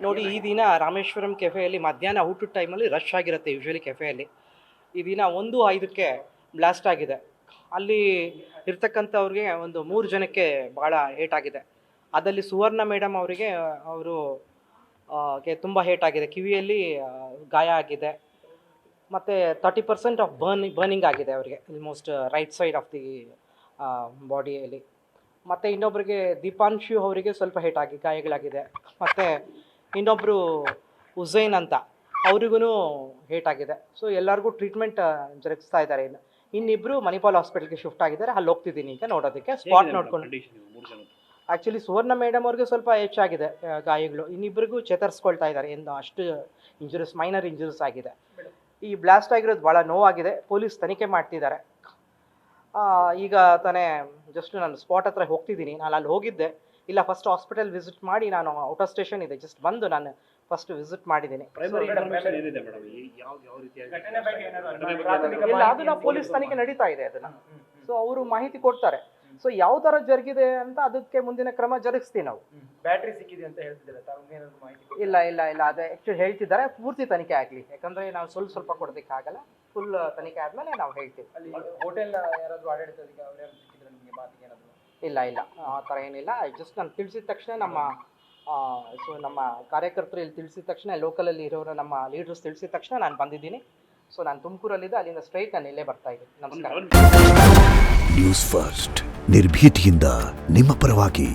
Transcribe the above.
ನೋಡಿ, ಈ ದಿನ ರಾಮೇಶ್ವರಂ ಕೆಫೆಯಲ್ಲಿ ಮಧ್ಯಾಹ್ನ ಊಟದ ಟೈಮಲ್ಲಿ ರಶ್ ಆಗಿರುತ್ತೆ ಯೂಶ್ವಲಿ ಕೆಫೆಯಲ್ಲಿ. ಈ ದಿನ 1:05ಕ್ಕೆ ಬ್ಲಾಸ್ಟ್ ಆಗಿದೆ. ಅಲ್ಲಿ ಇರ್ತಕ್ಕಂಥವ್ರಿಗೆ ಒಂದು 3 ಜನಕ್ಕೆ ಭಾಳ ಏಟಾಗಿದೆ. ಅದರಲ್ಲಿ ಸುವರ್ಣ ಮೇಡಮ್ ಅವರಿಗೆ ತುಂಬ ಏಟಾಗಿದೆ. ಕಿವಿಯಲ್ಲಿ ಗಾಯ ಆಗಿದೆ. ಮತ್ತು 30% ಆಫ್ ಬರ್ನಿಂಗ್ ಆಗಿದೆ ಅವರಿಗೆ, almost right side of the ಬಾಡಿಯಲ್ಲಿ. ಮತ್ತು ಇನ್ನೊಬ್ಬರಿಗೆ ದೀಪಾಂಶು ಅವರಿಗೆ ಸ್ವಲ್ಪ ಗಾಯಗಳಾಗಿದೆ. ಮತ್ತು ಇನ್ನೊಬ್ಬರು ಹುಸೈನ್ ಅಂತ ಅವ್ರಿಗೂ ಏಟಾಗಿದೆ. ಸೊ ಎಲ್ಲರಿಗೂ ಟ್ರೀಟ್ಮೆಂಟ್ ಜರುಗಿಸ್ತಾ ಇದ್ದಾರೆ. ಇನ್ನಿಬ್ಬರು ಮಣಿಪಾಲ್ ಹಾಸ್ಪಿಟಲ್ಗೆ ಶಿಫ್ಟ್ ಆಗಿದ್ದಾರೆ. ಅಲ್ಲಿ ಹೋಗ್ತಿದ್ದೀನಿ ಈಗ ನೋಡೋದಕ್ಕೆ, ಸ್ಪಾಟ್ ನೋಡ್ಕೊಂಡು. ಆ್ಯಕ್ಚುಲಿ ಸುವರ್ಣ ಮೇಡಮ್ ಅವ್ರಿಗೆ ಸ್ವಲ್ಪ ಹೆಚ್ಚಾಗಿದೆ ಗಾಯಗಳು. ಇನ್ನಿಬ್ಬರಿಗೂ ಚೇತರಿಸ್ಕೊಳ್ತಾ ಇದ್ದಾರೆ. ಏನು ಅಷ್ಟು ಇಂಜುರೀಸ್, ಮೈನರ್ ಇಂಜುರೀಸ್ ಆಗಿದೆ. ಈ ಬ್ಲಾಸ್ಟ್ ಆಗಿರೋದು ಭಾಳ ನೋವಾಗಿದೆ. ಪೊಲೀಸ್ ತನಿಖೆ ಮಾಡ್ತಿದ್ದಾರೆ. ಈಗ ತಾನೇ ಜಸ್ಟ್ ನಾನು ಸ್ಪಾಟ್ ಹತ್ರ ಹೋಗ್ತಿದ್ದೀನಿ. ನಾನು ಅಲ್ಲಿ ಹೋಗಿದ್ದೆ ಇಲ್ಲ, ಫಸ್ಟ್ ಹಾಸ್ಪಿಟಲ್ ವಿಸಿಟ್ ಮಾಡಿ, ನಾನು ಔಟ್ ಆಫ್ ಸ್ಟೇಷನ್ ಇದೆ, ಜಸ್ಟ್ ಬಂದು ನಾನು ಫಸ್ಟ್ ವಿಸಿಟ್ ಮಾಡಿದ್ದೀನಿ. ಇಲ್ಲ, ಅದು ನಾವು ಪೊಲೀಸ್ ತನಿಖೆ ನಡೀತಾ ಇದೆ ಅದನ್ನು. ಸೊ ಅವರು ಮಾಹಿತಿ ಕೊಡ್ತಾರೆ. ಸೊ ಯಾವ ಥರ ಜರುಗಿದೆ ಅಂತ ಅದಕ್ಕೆ ಮುಂದಿನ ಕ್ರಮ ಜರುಗಿಸ್ತೀವಿ ನಾವು. ಬ್ಯಾಟ್ರಿ ಸಿಕ್ಕಿದೆ ಅಂತ ಹೇಳ್ತಿದ್ದಾರೆ, ಮಾಹಿತಿ ಇಲ್ಲ ಇಲ್ಲ ಇಲ್ಲ ಅದು ಆ್ಯಕ್ಚುಲಿ ಹೇಳ್ತಿದ್ದಾರೆ. ಪೂರ್ತಿ ತನಿಖೆ ಆಗಲಿ, ಯಾಕಂದರೆ ನಾವು ಸ್ವಲ್ಪ ಕೊಡೋದಕ್ಕಾಗಲ್ಲ. ಫುಲ್ ತನಿಖೆ ಆದಮೇಲೆ ನಾವು ಹೇಳ್ತೀವಿ. ಅಲ್ಲಿ ಹೋಟೆಲ್ ಯಾರಾದರೂ ಆಡಳಿತಕ್ಕೆ ಅವ್ರು ಯಾರು ಸಿಕ್ಕಿದ್ರೆ ನಿಮಗೆ ಮಾತಿಗೆ ಏನಾದರೂ? ಇಲ್ಲ ಇಲ್ಲ, ಆ ಥರ ಏನಿಲ್ಲ. ಜಸ್ಟ್ ನಾನು ತಿಳಿಸಿದ ತಕ್ಷಣ ನಮ್ಮ ಕಾರ್ಯಕರ್ತರು ಇಲ್ಲಿ ತಿಳಿಸಿದ ತಕ್ಷಣ, ಲೋಕಲಲ್ಲಿ ಇರೋರು ನಮ್ಮ ಲೀಡರ್ಸ್ ತಿಳಿಸಿದ ತಕ್ಷಣ ನಾನು ಬಂದಿದ್ದೀನಿ. ಸೊ ನಾನು ತುಮಕೂರಲ್ಲಿದ್ದೆ, ಅಲ್ಲಿಂದ ಸ್ಟ್ರೈಟ್ ನಾನು ಇಲ್ಲೇ ಬರ್ತಾ ಇದ್ದೀನಿ. ನಮಸ್ಕಾರ. ನ್ಯೂಸ್ ಫಸ್ಟ್, ನಿರ್ಭೀತಿಯಿಂದ ನಿಮ್ಮ ಪರವಾಗಿ.